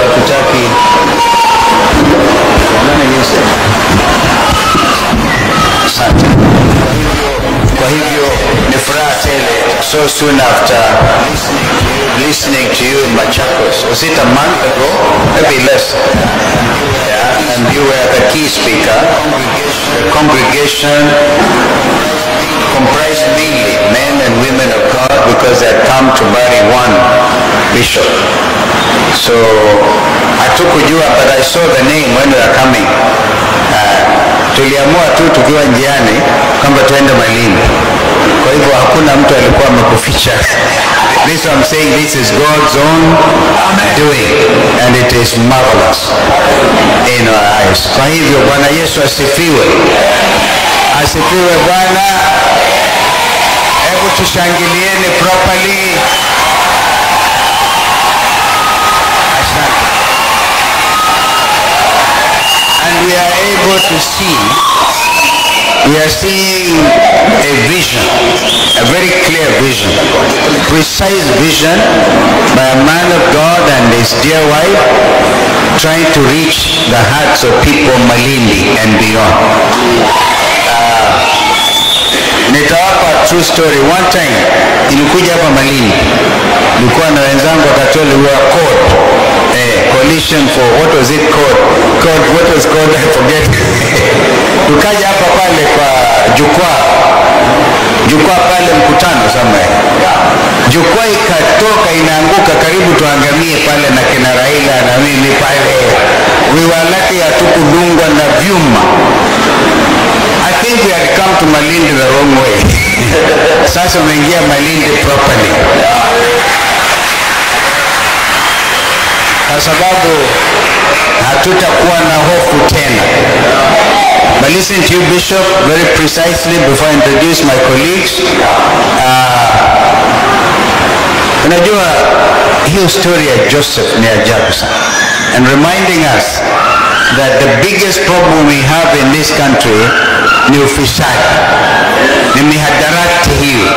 hatutaki kwa hivyo ni furaha tele so soon after listening to you in Machakos. Was it a month ago? Maybe less. Yeah, and you were the key speaker. The congregation comprised mainly men and women of God because they had come to bury one bishop. So I took kujua, but I saw the name when we were coming. Tuliamua tu tukiwa njiani kwamba tuende Malindi. Kwa hivyo hakuna mtu alikuwa amekuficha. This I'm saying, this is God's own doing, and it is marvelous in our eyes. Kwa hivyo Bwana Yesu asifiwe. Asifiwe Bwana. Hebu tushangilieni properly. And we are able to see, we are seeing a vision, a very clear vision, precise vision by a man of God and his dear wife trying to reach the hearts of people Malindi and beyond. Nitawapa true story. One time nilikuja hapa Malindi, nilikuwa na wenzangu wakati we were called coalition for what was it called? What was called? I forget. Tukaja hapa pale kwa jukwaa pale mkutano somewhere. Jukwaa ikatoka inaanguka karibu tuangamie pale na kina Raila na mimi pale. We were lucky hatukudungwa na vyuma. I think we had come to Malindi the wrong way. Sasa umeingia Malindi properly. Kwa sababu hatutakuwa na hofu tena. But listen to you, Bishop, very precisely before I introduce my colleagues. Unajua hiyo story ya Joseph ni ajabu sana. And reminding us that the biggest problem we have in this country ni ufisadi, ni mihadarati hiyo.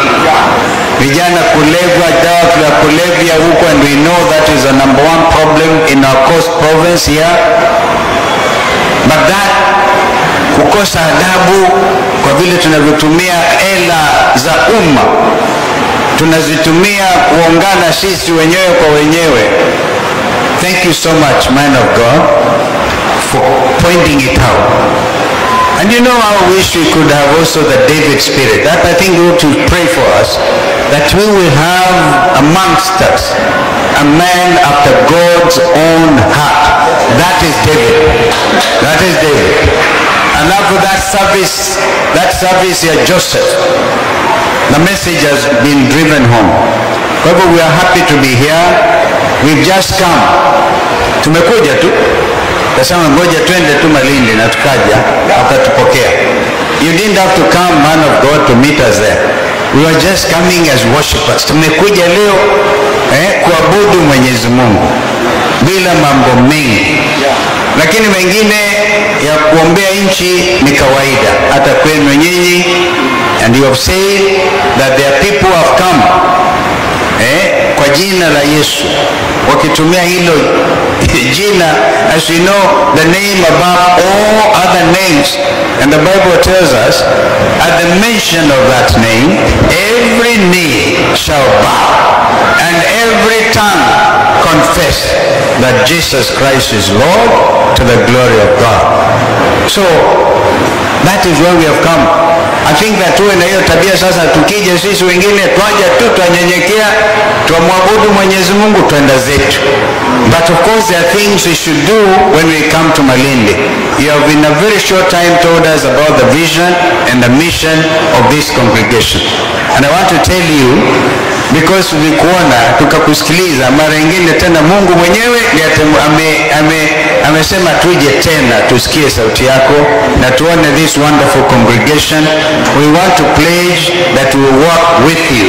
Vijana kulevya, dawa za kulevya huko, and we know that is the number one problem in our coast province here. But that kukosa adabu kwa vile tunavyotumia hela za umma, tunazitumia kuongana sisi wenyewe kwa wenyewe. Thank you so much, man of God, for pointing it out. And you know, I wish we could have also the David spirit. That I think we ought to pray for us, that we will have amongst us a man after God's own heart. That is David. That is David. And after that service here, Joseph, the message has been driven home. However, we are happy to be here. We've just come. Tumekuja tu. Kasema ngoja twende tu Malindi na tukaja akatupokea. You didn't have to come, man of God, to meet us there. We were just coming as worshipers. Tumekuja leo kuabudu Mwenyezi Mungu bila mambo mengi. Lakini mengine ya kuombea nchi ni kawaida hata kwenu nyinyi. And you have said that there are people who have come kwa jina la Yesu, wakitumia hilo jina, as we know, the name above all other names. And the Bible tells us, at the mention of that name, every knee shall bow and every tongue confess that Jesus Christ is Lord, to the glory of God. So that is where we have come. I think that tuwe na hiyo tabia sasa, tukija sisi wengine twaja tu twanyenyekea, tuamwabudu Mwenyezi Mungu, twenda zetu. But of course there are things we should do when we come to Malindi. You have in a very short time told us about the vision and the mission of this congregation. And I want to tell you, because tulikuona tukakusikiliza mara nyingine tena, Mungu mwenyewe amesema tuje tena tusikie sauti yako na tuone this wonderful congregation. We want to pledge that we will work with you,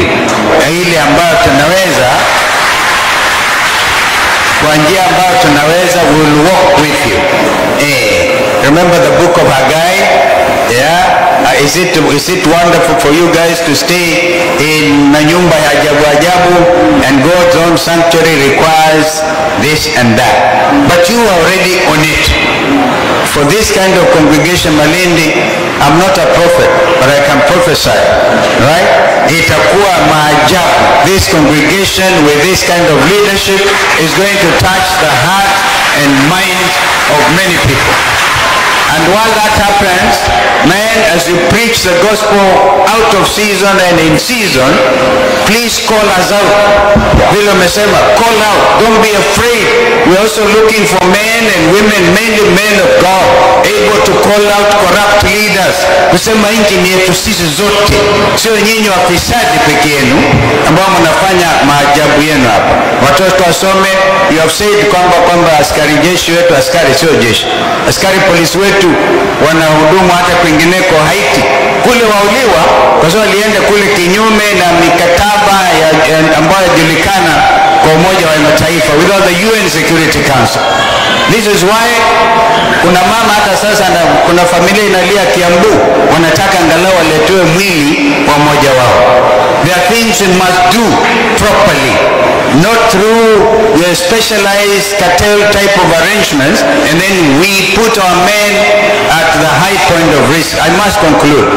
ile ambayo tunaweza, kwa njia ambayo tunaweza, we will walk with you. Remember the book of Haggai? Yeah, Is it wonderful for you guys to stay in manyumba ya ajabu ajabu, and God's own sanctuary requires this and that? But you are already on it. For this kind of congregation, Malindi, I'm not a prophet, but I can prophesy, right? Itakuwa maajabu. This congregation with this kind of leadership is going to touch the heart and mind of many people. And while that happens, man, as you preach the gospel out of season and in season, please call us out. Vile umesema, call out. Don't be afraid. We're also looking for men and women, mainly men of God, able to call out corrupt leaders. Kusema nchi ni yetu sisi zote, sio nyinyi wafisadi peke yenu ambao mnafanya maajabu yenu hapa. Watoto wasome. You have said kwamba askari jeshi wetu, askari sio jeshi, askari polisi wetu wanahudumu hata kwingineko Haiti. Kule wauliwa kwa sababu walienda kule kinyume na mikataba ambayo inajulikana kwa Umoja wa Mataifa, without the UN Security Council. This is why kuna mama hata sasa na kuna familia inalia Kiambu, wanataka angalau waletewe mwili wa mmoja wao. There are things we must do properly, not through your specialized cartel type of arrangements, and then we put our men at the high point of risk. I must conclude.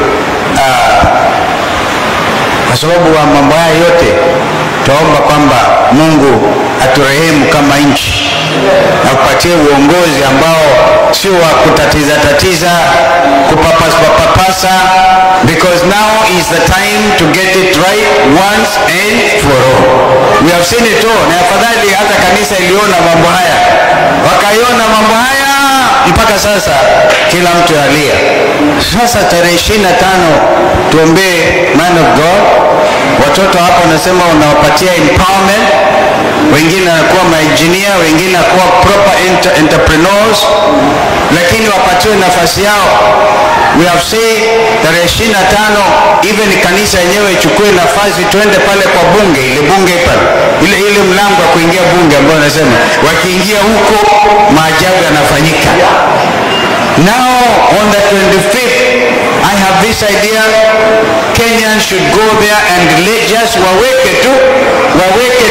Kwa sababu wa mambo haya yote, tuomba kwamba Mungu aturehemu kama nchi na kupatie uongozi ambao sio wa kutatiza kupapasa, because now is the time to get it right once and for all. We have seen it all. Na afadhali hata kanisa iliona mambo haya, wakaiona mambo haya mpaka sasa kila mtu alia. Sasa tarehe 25 tuombee man of God. Watoto hapo wanasema unawapatia empowerment, wengine wanakuwa maengineer, wengine wanakuwa proper entrepreneurs, lakini wapatiwe nafasi yao. We have said tarehe 25 even kanisa yenyewe ichukue nafasi, twende pale kwa bunge, ile bunge pale, ile mlango wa kuingia bunge ambao wanasema wakiingia huko maajabu yanafanyika. Now on the 25th, I have this idea. Kenyans should go there and just waweke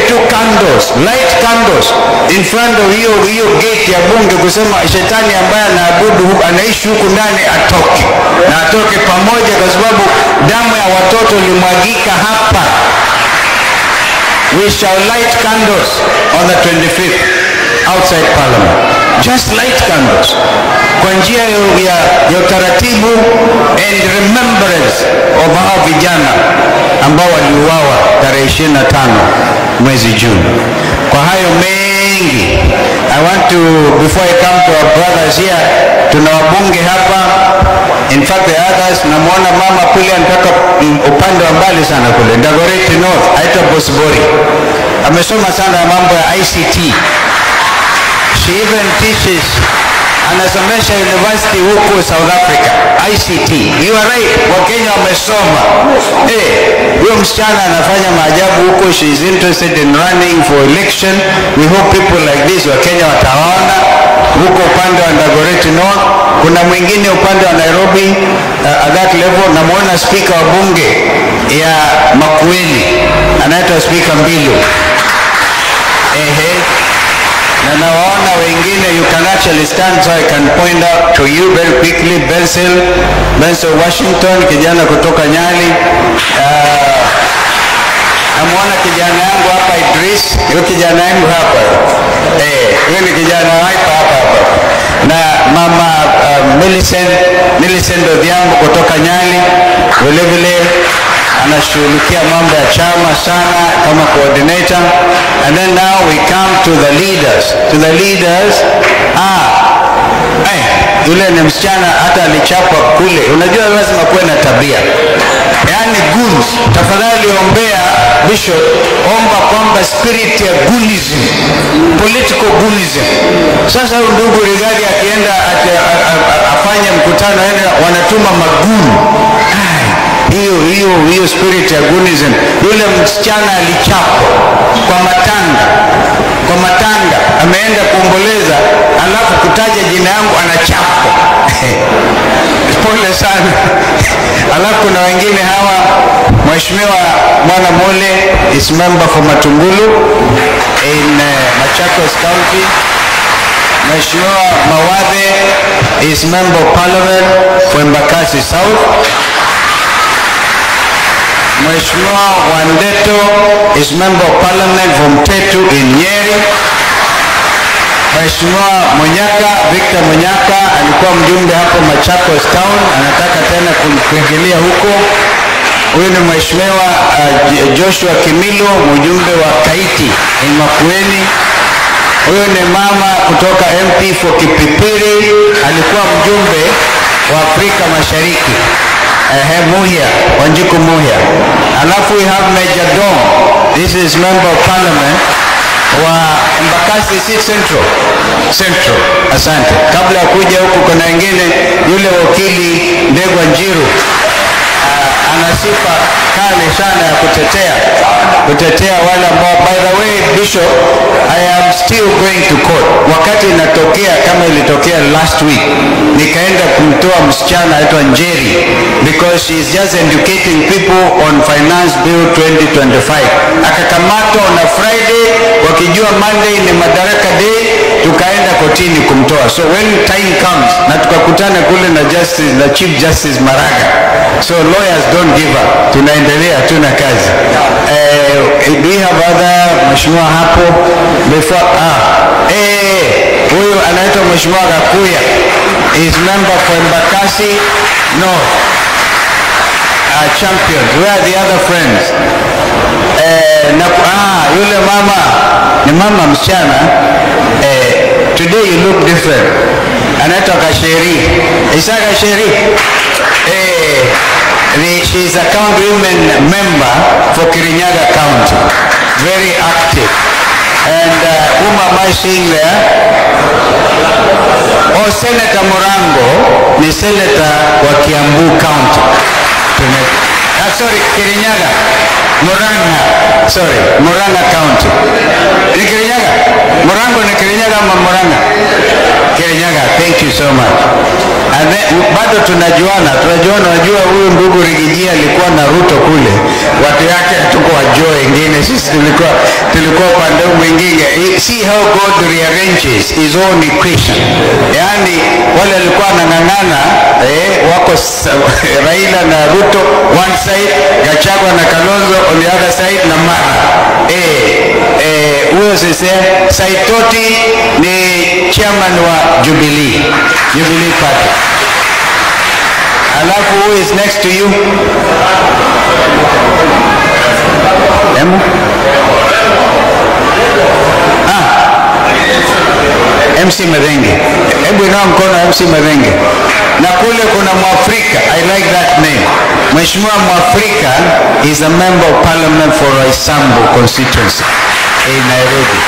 tu candles, light candles in front of hiyo gate ya bunge, kusema shetani ambaye anaabudu anaishi huku ndani atoke, na atoke pamoja, kwa sababu damu ya watoto ilimwagika hapa. We shall light candles on the 25th outside Parliament. Just light candles kwa njia ya utaratibu and remembrance of our vijana ambao waliuawa tarehe 25 mwezi Juni. Kwa hayo mengi, I want to, before I come to our brothers here, tuna wabunge hapa. In fact the others, namuona mama kule anataka upande wa mbali sana kule Dagoretti North, aitwa Bosbori, amesoma sana mambo ya ICT. She even teaches, anasomesha university huko South Africa, ICT. You are right, Wakenya wamesoma. Huyo msichana anafanya maajabu huko. She is interested in running for election. We hope people like this Wakenya wataona huko upande wa Dagoretti North. Kuna mwingine upande wa Nairobi at that level. Namuona speaker wa bunge ya Makueni, anaitwa Speaker Mbilu. Na nawaona wengine, you can actually stand so I can point out to you very quickly. Benson Washington, kijana kutoka Nyali. Namuona kijana yangu hapa Idris, huyo kijana yangu hapa. Huyo ni kijana hapa. Na mama Millicent Odhiambo kutoka Nyali, vile anashughulikia mambo ya chama sana kama coordinator. And then now we come to the leaders. Yule ni msichana hata alichapwa kule. Unajua lazima kuwe na tabia, yani goons. Tafadhali ombea Bishop, omba kwamba spirit ya goonism, political goonism. Sasa ndugu Rigathi akienda afanye mkutano, wanatuma maguni. Hiyo spirit ya goonism. Yule msichana alichapwa kwa matanga ameenda kuomboleza, alafu kutaja jina yangu anachapwa. Pole sana. Alafu kuna wengine hawa, Mheshimiwa Mwana Mole is member for Matungulu in Machakos County. Mheshimiwa Mawadhe is member of parliament for Embakasi South. Mheshimiwa Wandeto is member of parliament from Tetu in Nyeri. Mheshimiwa Munyaka, Victor Munyaka alikuwa mjumbe hapo Machakos Town, anataka tena kuingilia huko. Huyu ni Mheshimiwa Joshua Kimilo, mjumbe wa Kaiti in Makueni. Huyu ni mama kutoka MP for Kipipiri, alikuwa mjumbe wa Afrika Mashariki. Muhia, Wanjiku Muhia. Alafu we have Major Dom, this is member of parliament wa Embakasi Central. Asante. Kabla ya kuja huku kuna wengine, yule wakili Ndegwa Njiru ana sifa kali sana ya kutetea wale ambao, by the way Bishop, I am still going to court. Wakati inatokea kama ilitokea last week, nikaenda kumtoa msichana aitwa Njeri because she is just educating people on finance bill 2025. Akakamatwa on a Friday, wakijua Monday ni Madaraka Day, tukaenda kotini kumtoa. So when time comes, na tukakutana kule na Chief Justice Maraga. So lawyers don't give up. Tunaendelea, tuna kazi. Do we have other Mheshimiwa hapo before? Huyu anaitwa Mheshimiwa Gakuya, is member for Embakasi North. Champions. Where are the other friends? Yule mama ni mama msichana. Today you look different. Anaitwa Kasheri. Isa Kasheri. She is a county women member for Kirinyaga County. Very active. And whom am I seeing there? Senator Morango ni senator wa Kiambu County. Kirinyaga. Murang'a County. Ni Kirinyaga? Morango ni Kirinyaga ama Murang'a? Kirinyaga, thank you so much. And then, bado tunajuana, wajua huyu ndugu Rigijia alikuwa na Ruto kule. Watu yake tuko wajua wengine, sisi tulikuwa pande mwingine. See how God rearranges his own equation. Yaani wale walikuwa wanang'ang'ana, wako Raila na Ruto one side, Gachagua na Kalonzo on the other side na Mara. Huyo sisi Saitoti ni chairman wa Jubilee Party. Alafu who is next to you? MC Madenge. Hebu inua mkono MC Madenge. Na kule kuna Mwafrika, I like that name. Mheshimiwa Mwafrika is a member of parliament for Roysambu constituency in Nairobi.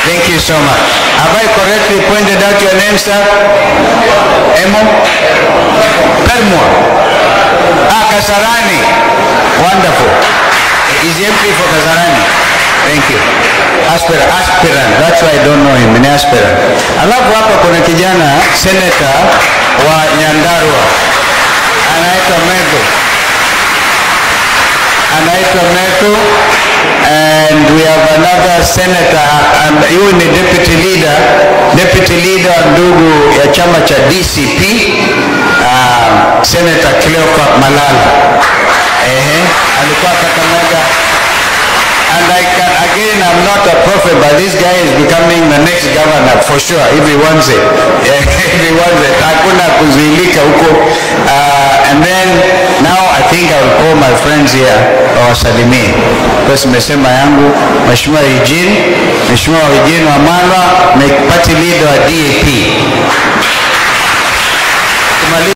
Thank you so much. Have I correctly pointed out your name, sir? Emo? Permua. Kasarani. Wonderful. Is he MP for Kasarani? Thank you. Aspirant. That's why I don't know him. Ni aspirant. Alafu hapa kuna kijana senator wa Nyandarua. Anaitwa Meto. And we have another senator, and you ni deputy leader ndugu ya chama cha DCP, Senator Cleopa Malala. Alikuwa Kakamega. And I'm not a prophet, but this guy is becoming the next governor for sure, if he wants it. Hakuna kuzuilika huko. And then now I think I will call my friends here wawasalimie. Because nimesema yangu, Mheshimiwa Eugene Wamalwa, ni party leader wa DAP.